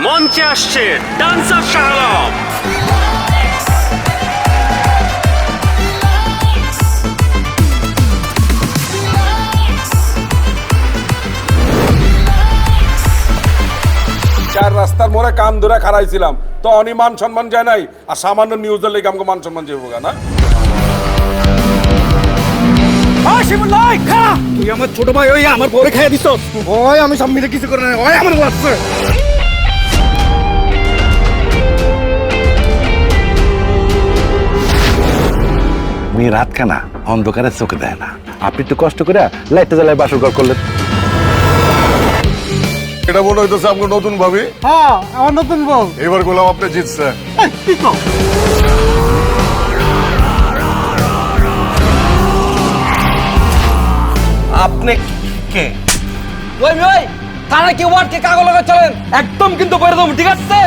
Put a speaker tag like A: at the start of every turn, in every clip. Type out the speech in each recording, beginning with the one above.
A: মঞ্চে আসছে ডান্সার শাহ আলম।
B: চার রাস্তার মোড়ে কান ধরে খারাইছিলাম তো অনি মান সম্মান যায় নাই আর সামান্য নিউজের লেগে আমাকে মান সম্মান যাবো না।
C: তুই আমার ছোট ভাই ওই আমার বউরে খাইয়ে দিছ। ওই আমি সব মিলে কিছু করে না, ওই আমার লাগছে।
D: মেয়ে রাত খানা অন্ধকারে চোখে দেয় না, আপনি একটু কষ্ট করে লাইটটা জ্বালায় বাসর ঘর করলেন।
E: এটা মনে হইতেছে আমাকে নতুন ভাবি।
C: হ্যাঁ আমার নতুন বউ।
E: এবার গোলাম আপনি জিতছে।
C: আপনি কে?
F: ওই ওই থানা কি ওয়ার্ডকে কাগজ লাগা চলেন, একদম কিন্তু করে দেবো, ঠিক আছে?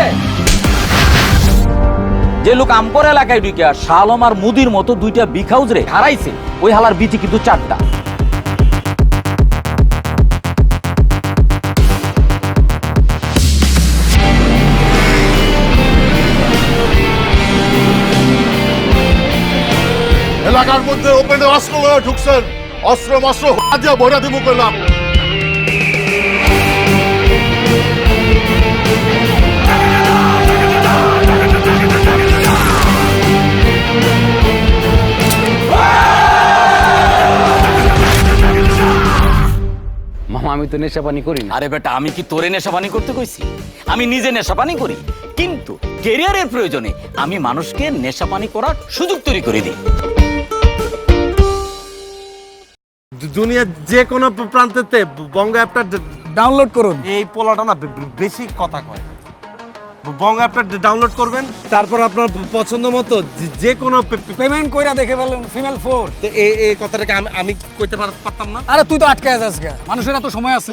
F: যে লোক আমপর এলাকায় ঢুকিয়া শালম আর মুদির মতো দুইটা বিগ হাউস রে হারাইছে, ওই হালার বিচি কিন্তু চারটা।
E: এলাকার মধ্যে ওপেনে অস্ত্র লয়ে ঢুকছেন, অস্ত্র মস্ত্র হাজিয়া ভরা দিব করলাম।
F: মামা আমি তো নেশা পানি করি না। আরে বেটা, আমি কি তোরে নেশা পানি করতে কইছি? আমি নিজে নেশা পানি করি, কিন্তু ক্যারিয়ারের প্রয়োজনে আমি মানুষকে নেশা পানি করার সুযোগ তৈরি করে দিই।
C: দুনিয়ার যে কোনো প্রান্তেতে বঙ্গ অ্যাপটা ডাউনলোড করুন। এই পোলাটা না বেশি কথা কয়। বঙ্গ অ্যাপটা ডাউনলোড করবেন, তারপর আপনার পছন্দ মতো যে কোনো পেমেন্ট কইরা দেখে ফেলেন ফিমেল 4। এই কথাটাকে আমি কইতে পারতাম না।
G: আরে তুই তো আটকে আছিস, মানুষের এত সময় আছে?